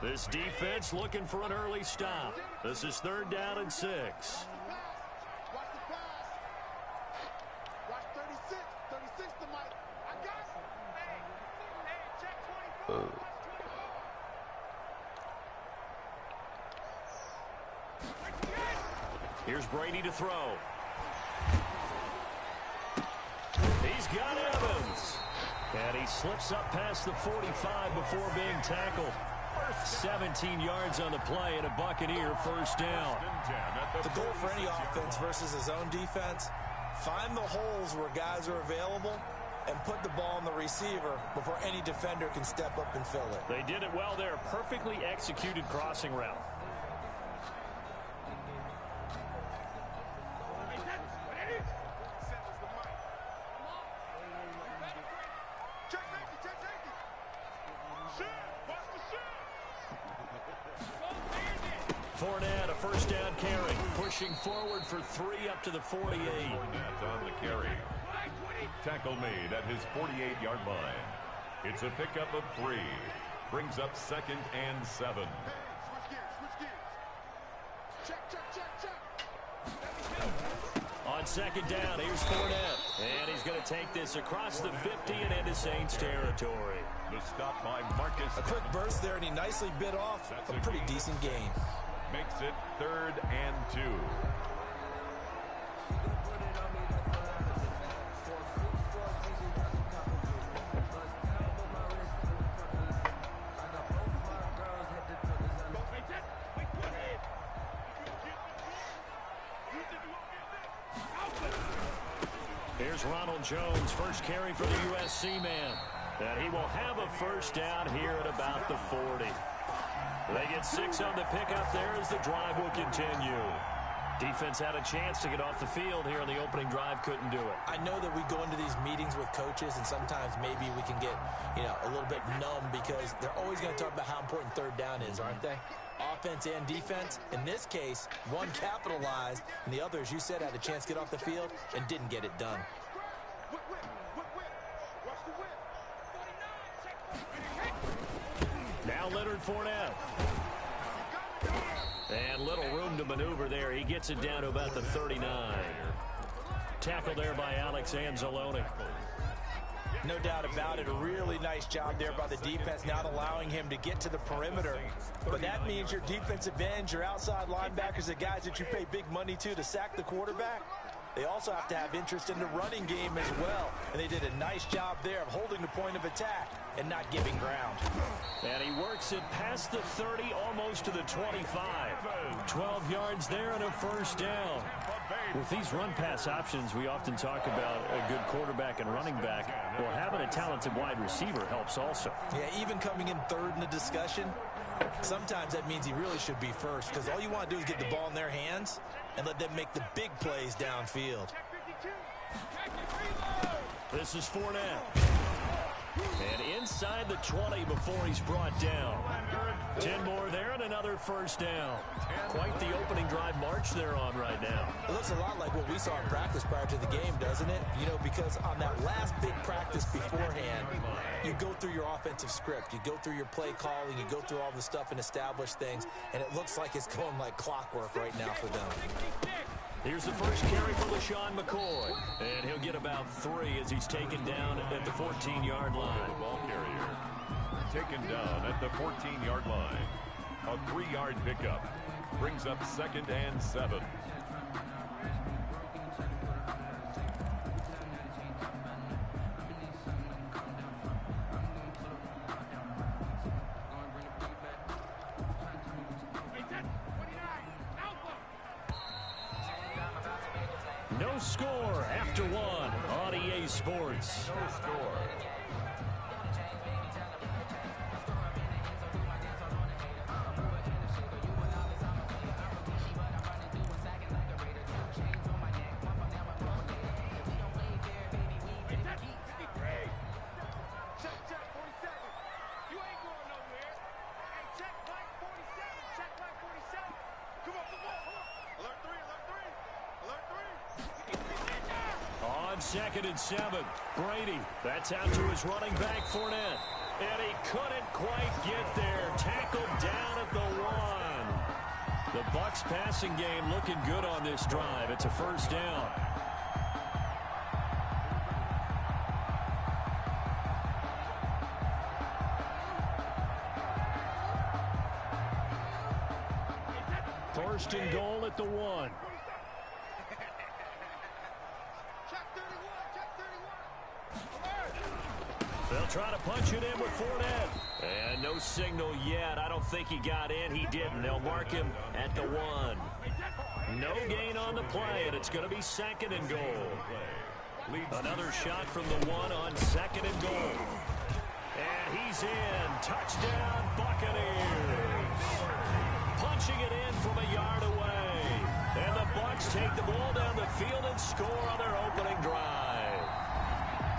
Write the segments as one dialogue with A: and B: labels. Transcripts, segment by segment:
A: This defense looking for an early stop. This is 3rd down and 6.
B: Watch 36. 36 to Mike. I got you. Hey, check 24.
A: Here's Brady to throw. He's got Evans. And he slips up past the 45 before being tackled. 17 yards on the play and a Buccaneer first down.
C: The goal for any offense versus a zone defense, find the holes where guys are available and put the ball on the receiver before any defender can step up and fill it.
A: They did it well there. Perfectly executed crossing route. Fournette, a first down carry, pushing forward for 3 up to the 48.
D: Fournette on the carry. Tackle made at his 48-yard line. It's a pickup of 3. Brings up 2nd and 7.
A: On 2nd down, here's Fournette. And he's going to take this across the 50 and into Saints territory.
D: The stop by Marcus.
C: A quick burst there, and he nicely bit off a pretty decent gain.
D: Makes it 3rd and 2.
A: Here's Ronald Jones, first carry for the USC man. And he will have a first down here at about the 40. They get 6 on the pickup there as the drive will continue. Defense had a chance to get off the field here in the opening drive, couldn't do it.
C: I know that we go into these meetings with coaches, and sometimes maybe we can get, a little bit numb because they're always going to talk about how important 3rd down is, aren't they? Offense and defense. In this case, one capitalized, and the other, as you said, had a chance to get off the field and didn't get it done.
A: Now Leonard Fournette. And little room to maneuver there. He gets it down to about the 39. Tackled there by Alex Anzalone.
C: No doubt about it. A really nice job there by the defense, not allowing him to get to the perimeter. But that means your defensive ends, your outside linebackers, the guys that you pay big money to sack the quarterback, they also have to have interest in the running game as well. And they did a nice job there of holding the point of attack and not giving ground.
A: And he works it past the 30, almost to the 25. 12 yards there and a first down. With these run-pass options, we often talk about a good quarterback and running back. Well, having a talented wide receiver helps also.
C: Yeah, even coming in 3rd in the discussion, sometimes that means he really should be first because all you want to do is get the ball in their hands and let them make the big plays downfield.
A: This is Fournette. And inside the 20 before he's brought down. 10 more there and another first down. Quite the opening drive march they're on right now.
C: It looks a lot like what we saw in practice prior to the game, doesn't it? Because on that last big practice beforehand, you go through your offensive script. You go through your play calling. You go through all the stuff and establish things. And it looks like it's going like clockwork right now for them.
A: Here's the first carry for LaShawn McCoy. And he'll get about 3 as he's taken down at the 14-yard line.
D: The ball carrier taken down at the 14-yard line. A 3-yard pickup. Brings up 2nd and 7.
A: No score after 1 on EA Sports.
D: No score.
A: On 2nd and 7, Brady. That's out to his running back, Fournette. And he couldn't quite get there. Tackled down at the 1. The Bucs passing game looking good on this drive. It's a first down. First and goal at the 1. They'll try to punch it in with Fournette. And no signal yet. I don't think he got in. He didn't. They'll mark him at the 1. No gain on the play, and it's going to be second and goal. Another shot from the 1 on second and goal. And he's in. Touchdown, Buccaneers. Punching it in from a yard away. And the Bucs take the ball down the field and score on their opening drive.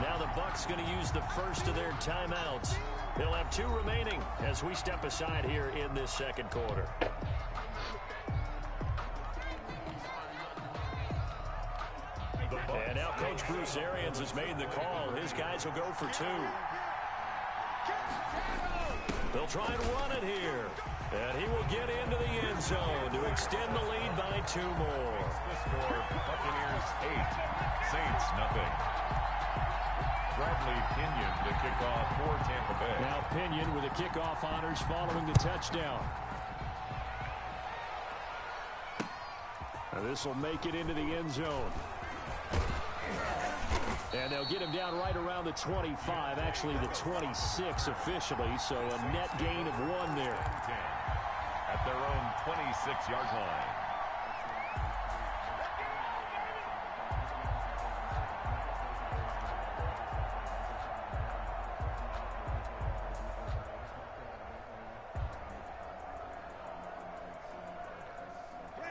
A: Now the Bucs going to use the first of their timeouts. They'll have 2 remaining as we step aside here in this second quarter. And now Coach Bruce Arians has made the call. His guys will go for 2. They'll try and run it here. And he will get into the end zone to extend the lead by 2 more.
D: The score, Buccaneers 8, Saints nothing. Bradley Pinion to kick off for Tampa Bay.
A: Now Pinion with the kickoff honors following the touchdown. Now this will make it into the end zone. And they'll get him down right around the 25, actually the 26 officially, so a net gain of 1 there.
D: At their own 26-yard line.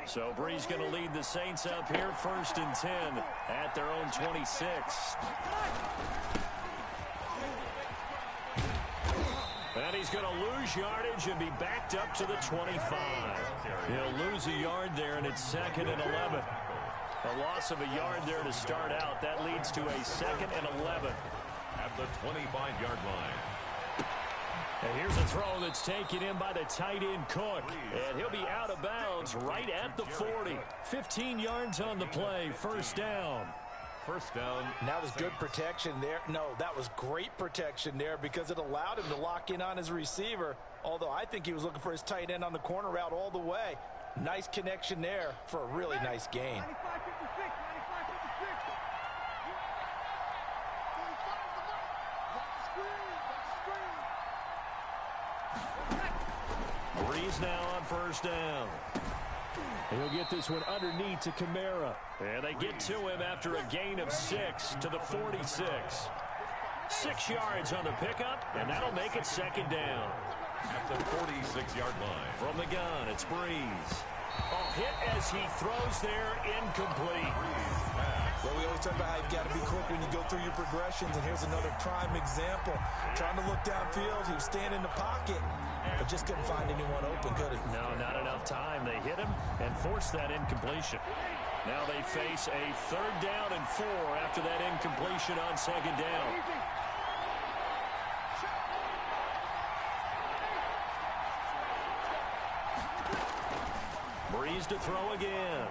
A: So Brees going to lead the Saints up here, 1st and 10 at their own 26. And he's going to lose yardage and be backed up to the 25. He'll lose a yard there, and it's 2nd and 11. A loss of a yard there to start out. That leads to a 2nd and 11.
D: At the 25-yard line.
A: And here's a throw that's taken in by the tight end Cook. And he'll be out of bounds right at the 40. 15 yards on the play. First down.
D: First down.
C: And that was good protection there. No, that was great protection there because it allowed him to lock in on his receiver. Although I think he was looking for his tight end on the corner route all the way. Nice connection there for a really nice gain.
A: Brees now on first down. He'll get this one underneath to Kamara. And they get to him after a gain of 6 to the 46. 6 yards on the pickup, and that'll make it 2nd down.
D: At the 46-yard line.
A: From the gun, it's Brees. Oh, hit as he throws there, incomplete.
E: Well, we always talk about how you've got to be quick when you go through your progressions, and here's another prime example. Trying to look downfield, he was staying in the pocket, but just couldn't find anyone open, could he?
A: No, not enough time. They hit him and forced that incompletion. Now they face a 3rd down and 4 after that incompletion on 2nd down. Brees to throw again.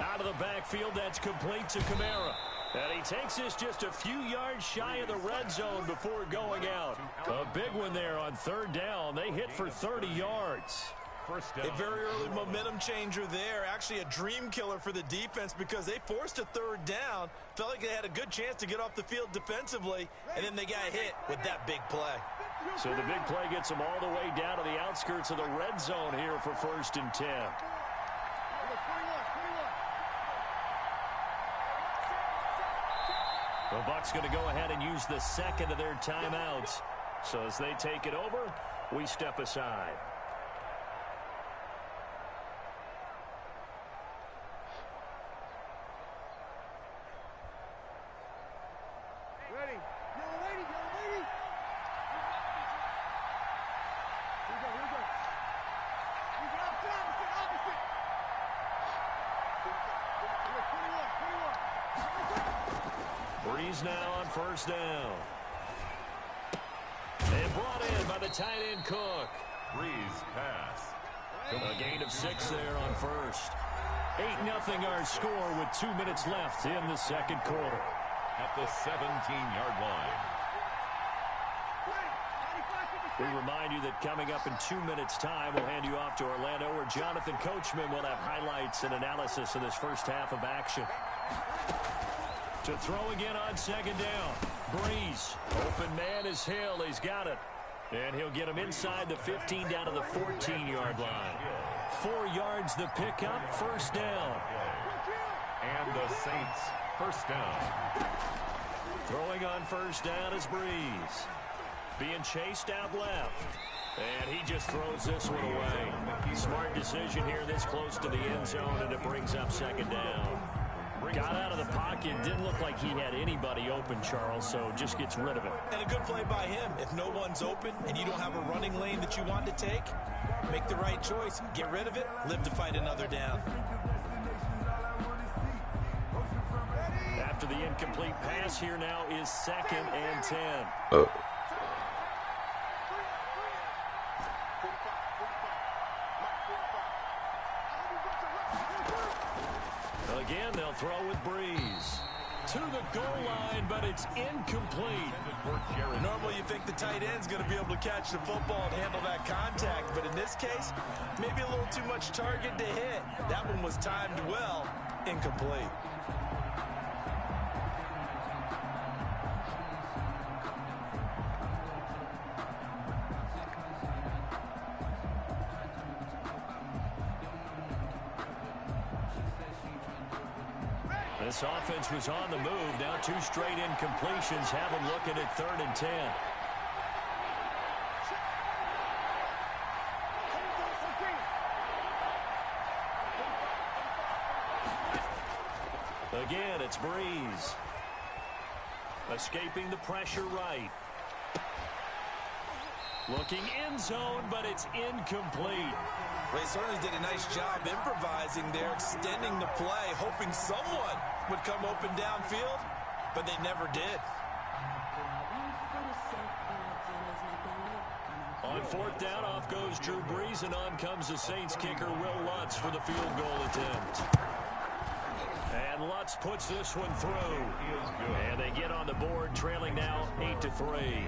A: Out of the backfield, that's complete to Kamara. And he takes this just a few yards shy of the red zone before going out. A big one there on 3rd down. They hit for 30 yards.
D: First down.
E: A very early momentum changer there. Actually a dream killer for the defense because they forced a 3rd down. Felt like they had a good chance to get off the field defensively, and then they got hit with that big play.
A: So the big play gets them all the way down to the outskirts of the red zone here for 1st and 10. The Bucs going to go ahead and use the 2nd of their timeouts. So as they take it over, we step aside.
B: Ready. Young lady, young lady. Here we go, here we go. We go opposite, opposite.
A: 21. Brees now on 1st down. brought in by the tight end Cook.
D: Breeze pass.
A: A gain of 6 there on first. 8-0 our score with 2 minutes left in the second quarter.
D: At the 17-yard line.
A: We remind you that coming up in 2 minutes' time, we'll hand you off to Orlando, where Jonathan Coachman will have highlights and analysis of this first half of action. To throw again on second down. Breeze. Open man is Hill. He's got it. And he'll get him inside the 15 down to the 14-yard line. 4 yards the pickup, first down.
D: And the Saints first down.
A: Throwing on first down is Breeze. Being chased out left. And he just throws this one away. Smart decision here this close to the end zone, and it brings up second down. Got out of the pocket. Didn't look like he had anybody open, Charles, so just gets rid of it.
E: And a good play by him. If no one's open and you don't have a running lane that you want to take, make the right choice. Get rid of it. Live to fight another down.
A: After the incomplete pass, here now is 2nd and 10. Again, they'll throw with Breeze. To the goal line, but it's incomplete.
E: Normally you think the tight end's going to be able to catch the football and handle that contact, but in this case, maybe a little too much target to hit. That one was timed well, incomplete.
A: This offense was on the move. Now 2 straight incompletions have them looking at 3rd and 10. Again, it's Breeze. Escaping the pressure right. Looking end zone, but it's incomplete.
E: They certainly did a nice job improvising there, extending the play, hoping someone would come open downfield, but they never did.
A: On 4th down, off goes Drew Brees, and on comes the Saints kicker, Will Lutz, for the field goal attempt. And Lutz puts this one through. And they get on the board, trailing now 8-3.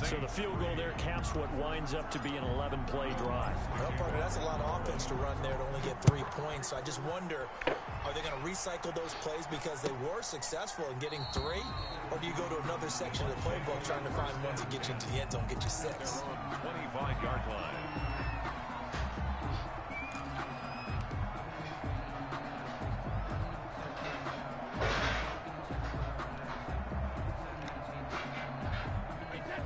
A: So the field goal there caps what winds up to be an 11-play drive.
E: Well, partner, that's a lot of offense to run there to only get 3 points. So I just wonder, are they going to recycle those plays because they were successful in getting 3? Or do you go to another section of the playbook trying to find ones that get you into the end zone, get you 6?
D: 25-yard line.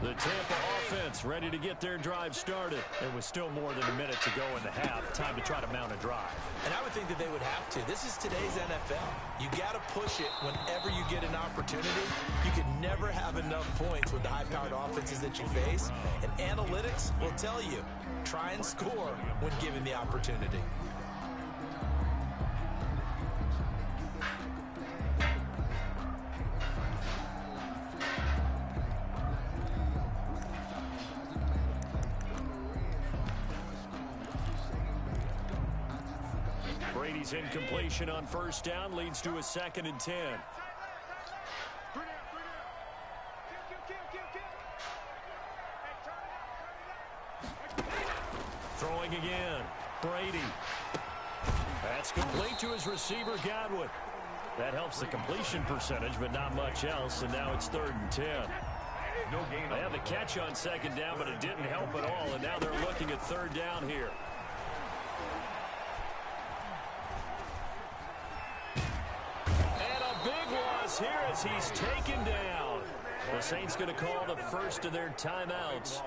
A: The Tampa offense ready to get their drive started. There was still more than a minute to go in the half. Time to try to mount a drive.
E: And I would think that they would have to. This is today's NFL. You got to push it whenever you get an opportunity. You can never have enough points with the high-powered offenses that you face. And analytics will tell you, try and score when given the opportunity.
A: Brady's incompletion on first down leads to a 2nd and 10. Throwing again. Brady. That's complete to his receiver, Godwin. That helps the completion percentage, but not much else, and now it's 3rd and 10. They had the catch on 2nd down, but it didn't help at all, and now they're looking at 3rd down here. Here as he's taken down. The Saints going to call the first of their timeouts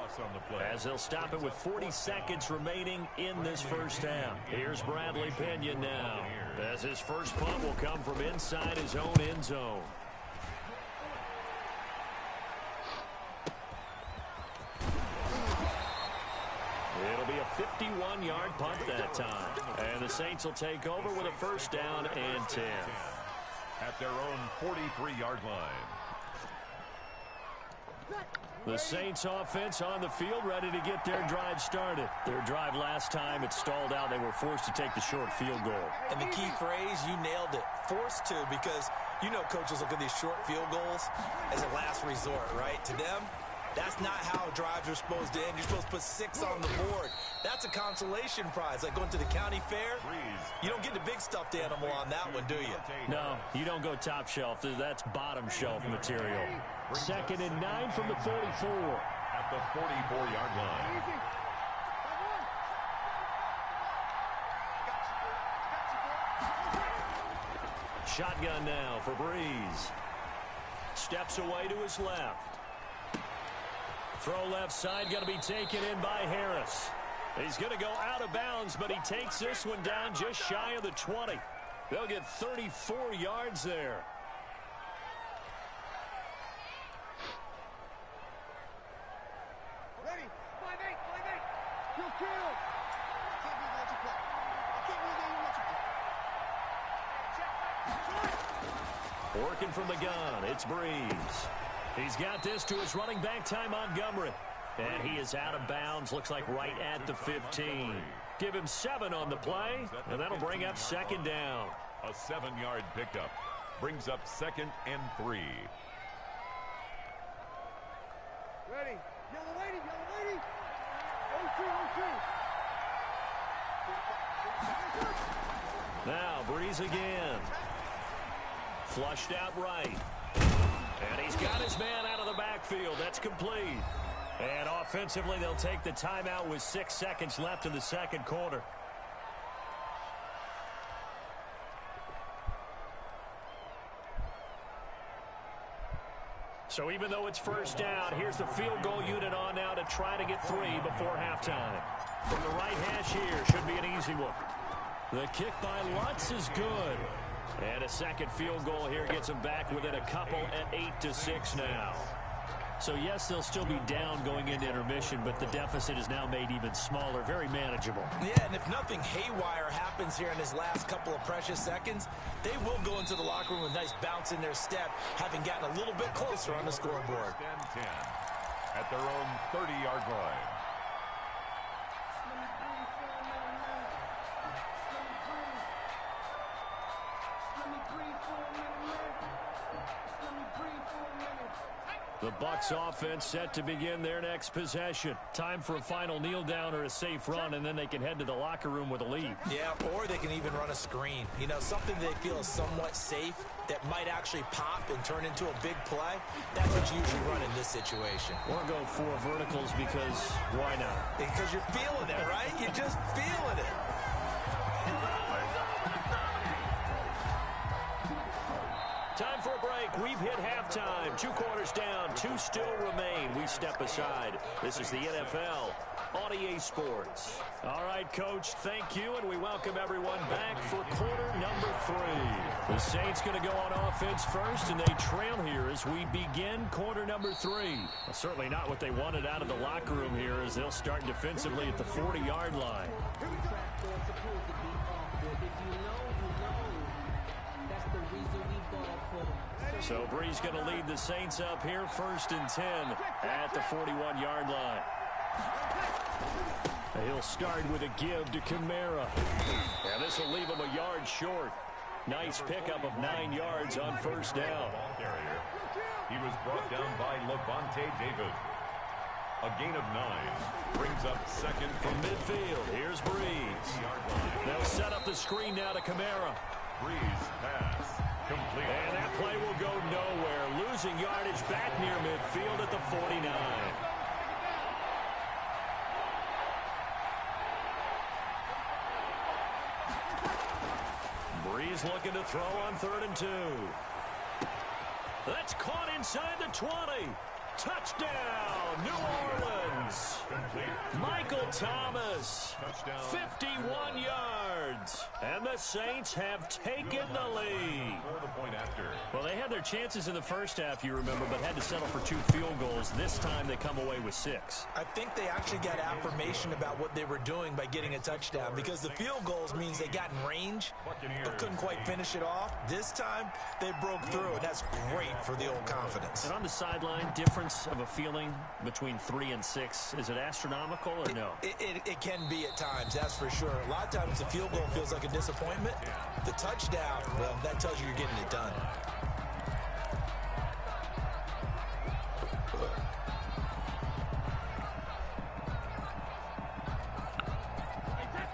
A: as they'll stop it with 40 seconds remaining in this first half. Here's Bradley Pinion now as his first punt will come from inside his own end zone. It'll be a 51-yard punt that time. And the Saints will take over with a first down and 10.
D: At their own 43-yard line.
A: The Saints offense on the field, ready to get their drive started. Their drive last time, it stalled out. They were forced to take the short field goal.
E: And the key phrase, you nailed it. Forced to, because you know coaches look at these short field goals as a last resort, right? To them, that's not how drives are supposed to end. You're supposed to put 6 on the board. That's a consolation prize, like going to the county fair. You don't get the big stuffed animal on that one, do you?
A: No, you don't go top shelf. That's bottom shelf material. 2nd and 9 from the 44.
D: At the 44-yard line.
A: Shotgun now for Breeze. Steps away to his left. Throw left side, going to be taken in by Harris. He's going to go out of bounds, but he takes this one down just shy of the 20. They'll get 34 yards there.
B: Ready? 5-8. Kill. I can't believe that you play. I can't believe that you let you play.
A: Working from the gun, it's Breeze. He's got this to his running back, Ty Montgomery. And he is out of bounds, looks like right at the 15. Give him 7 on the play, and that'll bring up 2nd down.
D: A 7-yard pickup brings up 2nd and 3.
B: Ready? Yellow lady. 0-2.
A: Now, Breeze again. Flushed out right. And he's got his man out of the backfield. That's complete. And offensively, they'll take the timeout with 6 seconds left in the 2nd quarter. So even though it's 1st down, here's the field goal unit on now to try to get 3 before halftime. From the right hash here, should be an easy one. The kick by Lutz is good. And a 2nd field goal here gets them back within a couple at 8-6 now. So, yes, they'll still be down going into intermission, but the deficit is now made even smaller, very manageable.
E: Yeah, and if nothing haywire happens here in his last couple of precious seconds, they will go into the locker room with a nice bounce in their step, having gotten a little bit closer on the scoreboard.
D: 10 at their own 30-yard line.
A: The Bucs offense set to begin their next possession. Time for a final kneel down or a safe run, and then they can head to the locker room with a lead.
E: Yeah, or they can even run a screen. You know, something they feel is somewhat safe that might actually pop and turn into a big play. That's what you usually run in this situation.
A: Or go 4 verticals because why not?
E: Because you're feeling it, right? You're just feeling it.
A: Time for a break. We've hit halftime. 2 quarters down. 2 still remain. We step aside. This is the NFL on EA Sports. All right, Coach, thank you, and we welcome everyone back for quarter number 3. The Saints going to go on offense first, and they trail here as we begin quarter number 3. Well, certainly not what they wanted out of the locker room here as they'll start defensively at the 40-yard line. So Breeze going to lead the Saints up here, 1st and 10 at the 41-yard line. He'll start with a give to Kamara. And this will leave him a yard short. Nice pickup of 9 yards on 1st down.
D: He was brought down by Levante David. A gain of 9 brings up 2nd
A: from midfield. Here's Breeze. They'll set up the screen now to Kamara.
D: Breeze pass. Complete.
A: And that play will go nowhere. Losing yardage back near midfield at the 49. Breeze looking to throw on 3rd and 2. That's caught inside the 20. Touchdown, New Orleans. Michael Thomas, 51 yards. And the Saints have taken the lead.
D: For the point after.
A: Well, they had their chances in the first half, you remember, but had to settle for 2 field goals. This time they come away with 6.
E: I think they actually got affirmation about what they were doing by getting a touchdown, because the field goals means they got in range but couldn't quite finish it off. This time they broke through, and that's great for the old confidence.
A: And on the sideline, difference of a feeling between 3 and 6, is it astronomical or no?
E: It can be at times, that's for sure. A lot of times the field goal feels like a disappointment. The touchdown, well, that tells you you're getting it done.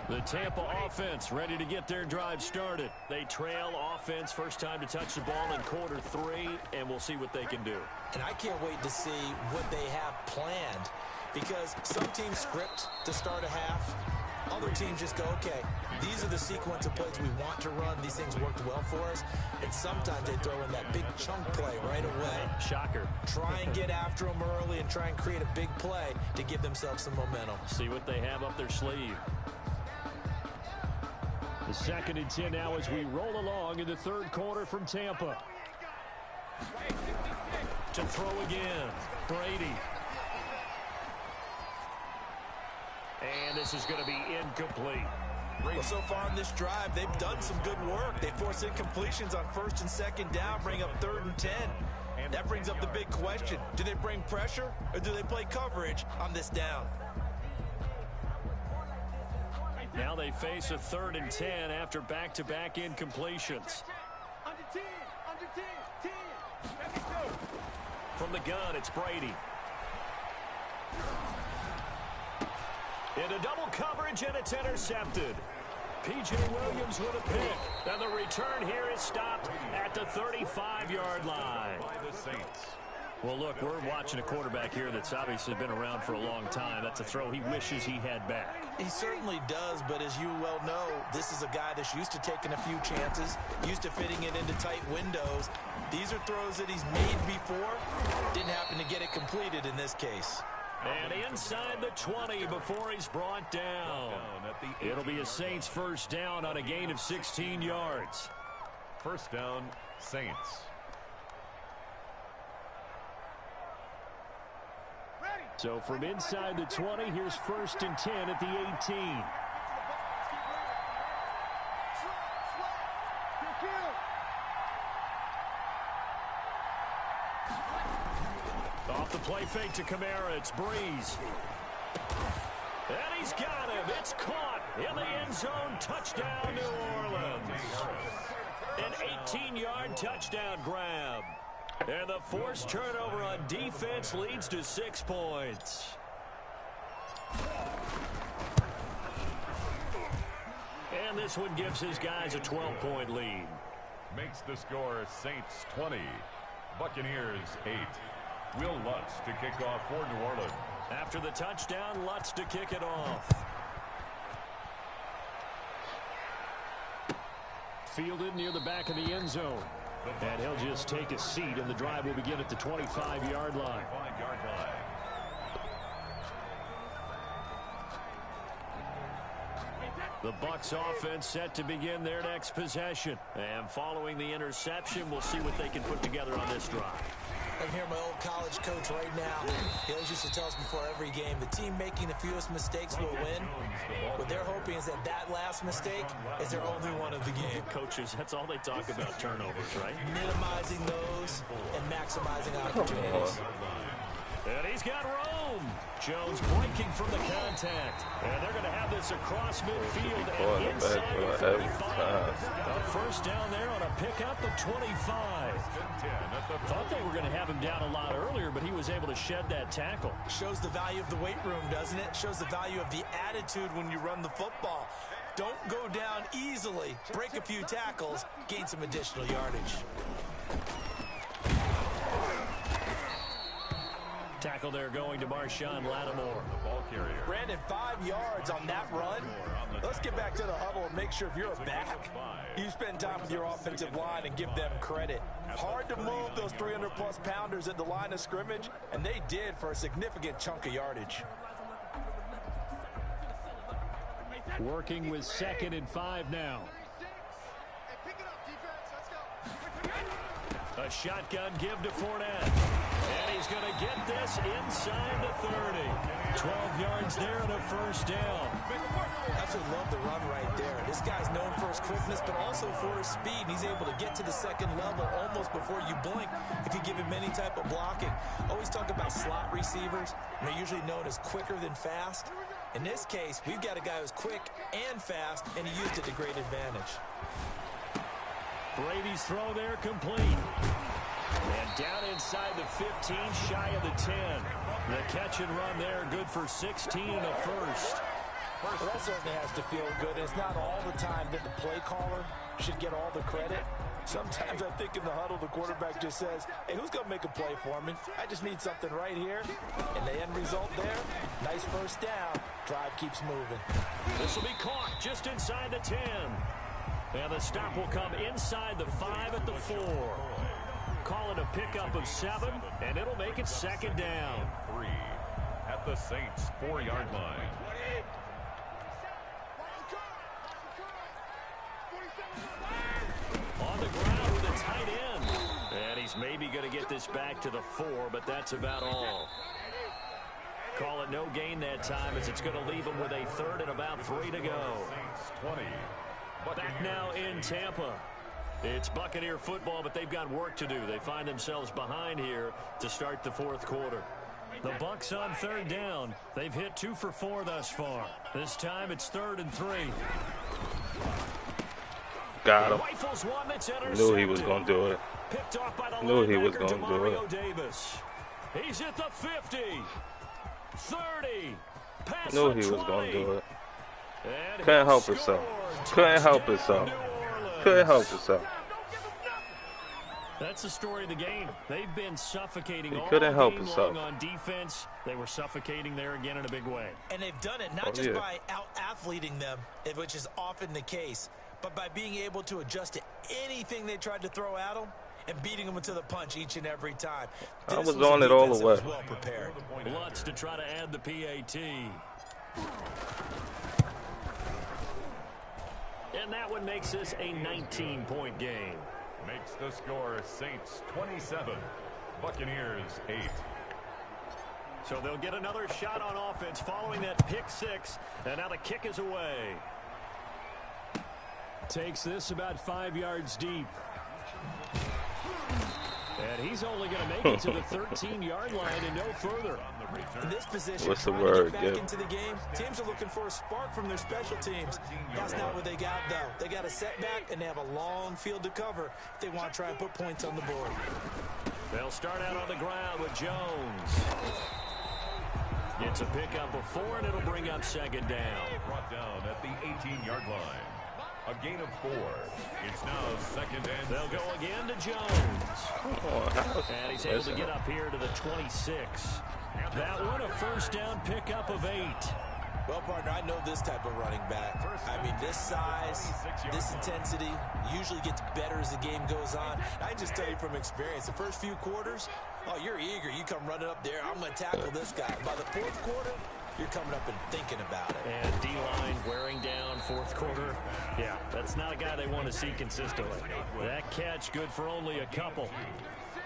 A: The Tampa offense ready to get their drive started. They trail offense, first time to touch the ball in quarter 3, and we'll see what they can do.
E: And I can't wait to see what they have planned, because some teams script to start a half. Other teams just go, okay, these are the sequence of plays we want to run. These things worked well for us. And sometimes they throw in that big chunk play right away.
A: Shocker.
E: Try and get after them early and try and create a big play to give themselves some momentum.
A: See what they have up their sleeve. The 2nd and 10 now as we roll along in the 3rd quarter from Tampa. To throw again, Brady. And this is going to be incomplete.
E: Well, so far in this drive, they've done some good work. They force incompletions on 1st and 2nd down, bring up 3rd and 10. That brings up the big question. Do they bring pressure, or do they play coverage on this down?
A: Now they face a 3rd and 10 after back-to-back incompletions.
B: Under 10, under 10, 10. Let me go.
A: From the gun, it's Brady. Into double coverage, and it's intercepted. P.J. Williams with a pick. And the return here is stopped at the 35-yard line.
D: By the Saints.
A: Well, look, we're watching a quarterback here that's obviously been around for a long time. That's a throw he wishes he had back.
E: He certainly does, but as you well know, this is a guy that's used to taking a few chances, used to fitting it into tight windows. These are throws that he's made before. Didn't happen to get it completed in this case.
A: And inside the 20 before he's brought down. It'll be a Saints first down on a gain of 16 yards.
D: First down, Saints.
A: So from inside the 20, here's 1st and 10 at the 18. Off the play fake to Kamara, it's Breeze. And he's got him. It's caught in the end zone. Touchdown, New Orleans. An 18-yard touchdown grab. And the forced turnover on defense leads to 6 points. And this one gives his guys a 12-point lead.
D: Makes the score Saints 20, Buccaneers 8. Will Lutz to kick off for New Orleans.
A: After the touchdown, Lutz to kick it off. Fielded near the back of the end zone. And he'll just take a seat, and the drive will begin at the 25-yard line. The Bucs offense set to begin their next possession. And following the interception, we'll see what they can put together on this drive.
E: I can hear my old college coach right now. He always used to tell us before every game, the team making the fewest mistakes will win. What they're hoping is that that last mistake is their only one of the game.
A: Coaches, that's all they talk about, turnovers, right?
E: Minimizing those and maximizing opportunities.
A: And he's got Rome. Jones breaking from the contact. And they're going to have this across midfield and inside the 45. A first down there on a pickup of 25. Thought they were going to have him down a lot earlier, but he was able to shed that tackle.
E: Shows the value of the weight room, doesn't it? Shows the value of the attitude when you run the football. Don't go down easily. Break a few tackles. Gain some additional yardage.
A: Tackle there going to Marshawn Lattimore.
E: Brandon, 5 yards on that run. Let's get back to the huddle and make sure if you're a back, you spend time with your offensive line and give them credit. Hard to move those 300-plus pounders at the line of scrimmage, and they did for a significant chunk of yardage.
A: Working with 2nd and 5 now.
B: Pick it up, defense. Let's go.
A: A A shotgun give to Fournette. And he's going to get this inside the 30. 12 yards there and a first down.
E: I absolutely love the run right there. This guy's known for his quickness, but also for his speed. He's able to get to the second level almost before you blink if you give him any type of blocking. Always talk about slot receivers. They're usually known as quicker than fast. In this case, we've got a guy who's quick and fast, and he used it to great advantage.
A: Brady's throw there complete. And down inside the 15, shy of the 10. The catch and run there, good for 16 and a first.
E: Well, that certainly has to feel good. It's not all the time that the play caller should get all the credit. Sometimes I think in the huddle, the quarterback just says, hey, who's going to make a play for me? I just need something right here. And the end result there, nice first down. Drive keeps moving.
A: This will be caught just inside the 10. And the stop will come inside the 5 at the 4. Call it a pickup of 7, and it'll make it second down.
D: 3 at the Saints' 4-yard line.
A: On the ground with a tight end. And he's maybe going to get this back to the 4, but that's about all. Call it no gain that time as it's going to leave him with a third and about 3 to go.
D: Saints 20.
A: Back now in Tampa. It's Buccaneer football, but they've got work to do. They find themselves behind here to start the fourth quarter. The Bucs on third down. They've hit 2 for 4 thus far. This time it's 3rd and 3.
F: Got him.
A: Rifles one that's intercepted.
F: Knew he was going to do it.
A: Picked off by the
F: Knew he was
A: linebacker,
F: going to do it.
A: Davis. He's at the 50. 30. Pass
F: Knew he was going to do it. Couldn't help himself. Couldn't help himself. Couldn't help himself.
A: That's the story of the game. They've been suffocating all
F: couldn't help
A: game
F: himself.
A: long on defense. They were suffocating there again in a big way.
E: And they've done it not just by out-athleting them, which is often the case, but by being able to adjust to anything they tried to throw at them and beating them to the punch each and every time.
F: I was on it all the way.
E: Well prepared.
A: Lutz to try to add the PAT. And that one makes this a 19-point game.
D: Makes the score Saints 27, Buccaneers 8.
A: So they'll get another shot on offense following that pick 6. And now the kick is away. Takes this about 5 yards deep. And he's only going to make it to the 13-yard line and no further.
E: In this position,
F: what's the
E: trying
F: word?
E: to get back into the game, teams are looking for a spark from their special teams. That's not what they got, though. They got a setback, and they have a long field to cover if they want to try and put points on the board.
A: They'll start out on the ground with Jones. Gets a pickup of 4, and it'll bring up second down.
D: Brought down at the 18-yard line. A gain of 4. It's now second and
A: they'll go again to Jones. And he's able to get up here to the 26. That one a first down pickup of 8.
E: Well, partner, I know this type of running back. I mean, this size, this intensity usually gets better as the game goes on. I just tell you from experience, the first few quarters, oh, you're eager. You come running up there. I'm going to tackle this guy. By the fourth quarter, you're coming up and thinking about it.
A: And D-line wearing down fourth quarter. Yeah, that's not a guy they want to see consistently. That catch good for only a couple.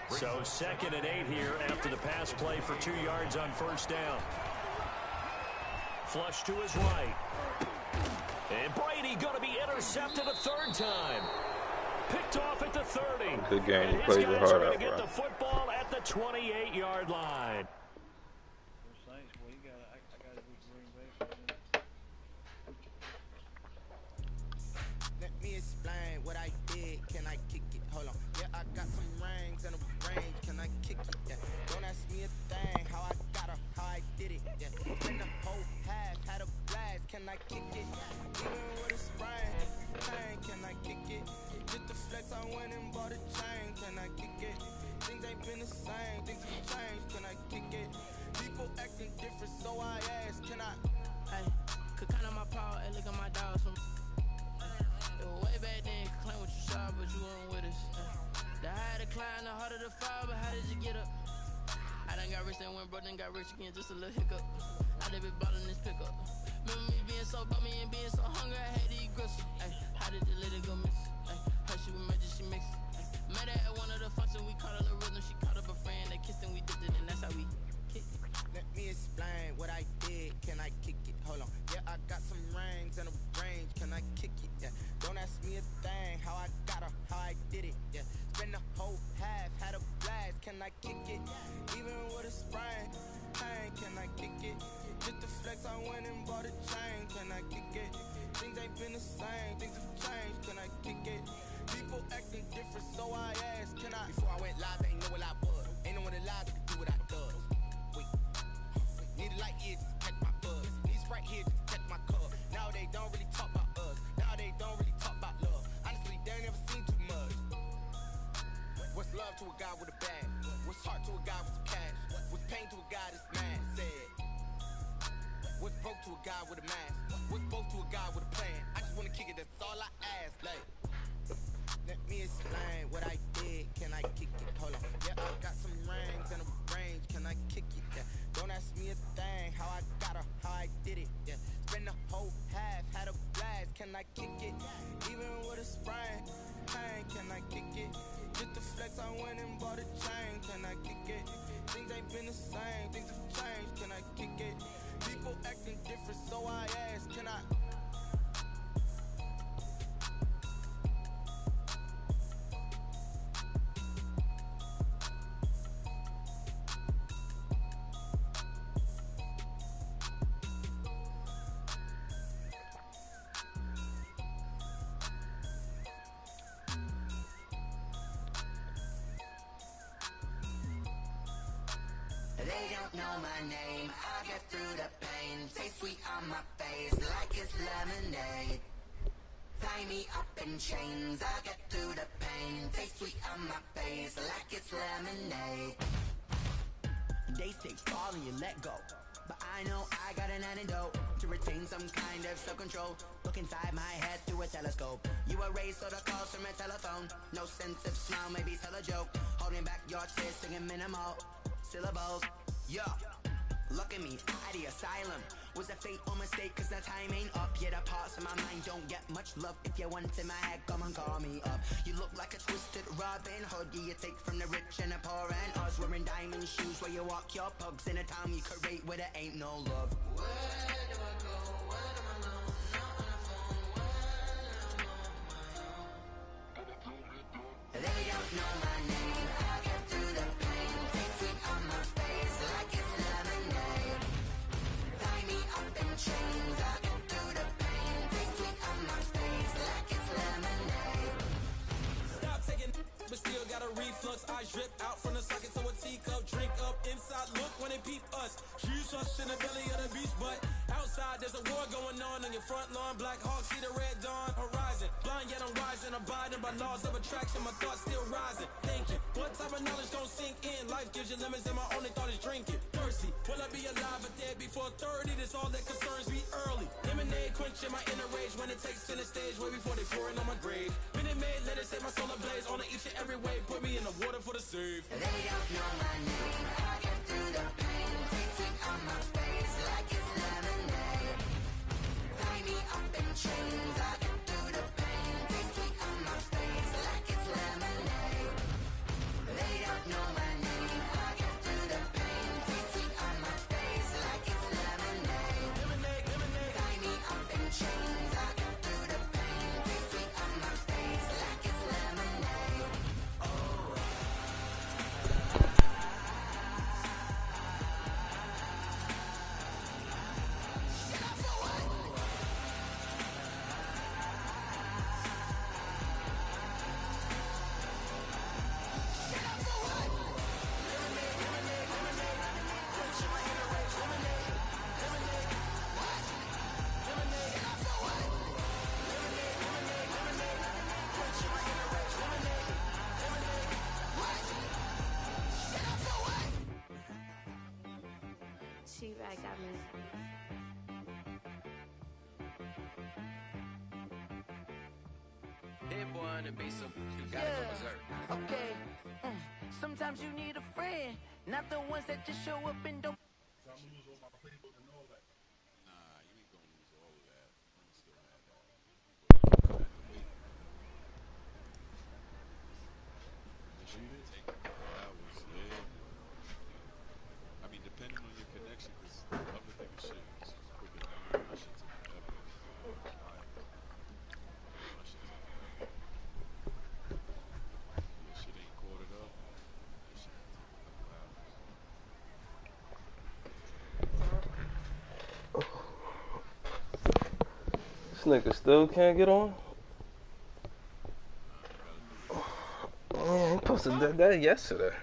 A: So 2nd and 8 here after the pass play for 2 yards on first down. Flush to his right. And Brady going to be intercepted a 3rd time. Picked off at the 30.
F: Good game.
A: And
F: He plays your heart out,
A: get
F: bro.
A: the football at the 28-yard line.
B: Let me explain what I did. Can I kick it? Hold on. Yeah, I got some rings and a range. Can I kick it? Yeah. Don't ask me a thing. How I got her, how I did it. Yeah. Spend the whole half, had a blast. Can I kick it? Even with a sprain, pain. Can I kick it? Just the flex, I went and bought a chain. Can I kick it? Things ain't been the same. Things have changed. Can I kick it? People acting different, so I ask. Can I?
G: Hey, could count on my power and look at my dogs from. It was way back then, could claim what you saw, but you weren't with us. The higher the climb, the harder the fall, but how did you get up? I done got rich and went broke, then got rich again, just a little hiccup. I done been ballin' this pickup. Remember me being so bummy and being so hungry, I had to eat gristle. Ay, how did the lady go miss? Ay, her she was magic, she mixed. Met her at one of the functions, we
B: I kick it? Even with a sprain, pain, can I kick it? Just the flex, I went and bought a chain, can I kick it? Things ain't been the same, things have changed, can I kick it? People acting different, so I asked, can I? Before I went live, ain't know what I was. Ain't no one alive that could do what I does. Wait, need a light here just to catch my buzz. Need Sprite here just to catch my cup. Now they don't really talk about us. Now they don't really talk about love. Honestly, they ain't never seen too much. What's love to a guy with a bag? What's heart to a guy with some cash? What's pain to a guy that's mad? Said. What's broke to a guy with a mask? What's both to a guy with a plan? I just wanna kick it, that's all I ask. Like, let me explain what I did. Can I kick it? Hold on. Yeah, I got some rings and a range. Can I kick it? Yeah. Don't ask me a thing. How I got her, how I did it. Yeah. Spend the whole half, had a blast. Can I kick it? Even with a sprain, pain. Can I kick it? Just the flex, I went and bought a chain. Can I kick it? Things ain't been the same. Things have changed. Can I kick it? People acting different, so I ask, can I?
H: They don't know my name, I get through the pain. Taste sweet on my face like it's lemonade. Tie me up in chains, I get through the pain. Taste sweet on my face like it's lemonade.
I: They say fall and you let go, but I know I got an antidote to retain some kind of self-control. Look inside my head through a telescope. You erase all the calls from a telephone. No sense of smile, maybe tell a joke. Holding back your tears, singing minimal syllables. Yeah, look at me, at the asylum. Was a fate or mistake, cause the time ain't up. Yeah, the parts of my mind don't get much love. If you want in my head, come and call me up. You look like a twisted Robin Hood. Yeah, you take from the rich and the poor and us. Wearing diamond shoes where you walk your pugs in a town you create where there ain't no love.
H: Where do I go? Where am I alone? Not on the phone. When I'm on my own.
I: They don't know my name, I get through the pain. Taste sweet on my face like it's lemonade. Tie me up in chains, I get through the pain. Taste sweet on my face like it's lemonade.
E: Stop taking but still got a reflux. Eyes drip out from the socket to a teacup. Drink up inside, look when they peep us. She's us in the belly of the beast, but outside there's a war going on your front lawn. Black Hawk, see the red dawn horizon. Blind yet I'm rising, abiding by laws of attraction. My thoughts still rising, thinking what type of knowledge gon' sink in? Life gives you lemons and my only thought is drinking. Thirsty, will I be alive or dead before 30? That's all that concerns me early. Lemonade quenching my inner rage when it takes center stage way before they pour it on my grave. Minute Maid, let it set my soul ablaze on each and every way. Put me in the water for the save.
I: They don't know my name, I get through the pain. Taste sweet on my face like it's lemonade. Tie me up in chains, I get through the pain. Taste sweet on my face like it's lemonade. They don't know my name, I get through the pain. Taste sweet on my face like it's lemonade.
E: Lemonade, lemonade.
I: Tie me up in chains, I get through the pain. Taste sweet on my face like it's lemonade.
J: She right got me.
K: Hit boy on the beat, so you got it from Berserk.
G: Okay. Sometimes you need a friend, not the ones that just show up and don't.
L: Nah, you ain't gonna lose all of that. I'm still have that. But you have to wait. Shoot it. That was lit. I mean, depending on your connection, because the other thing is shit is quicker than iron. My shit took forever. My shit took forever. Your shit ain't caught it up. That shit took
F: This nigga still can't get on? Oh, I'm supposed to do that yesterday.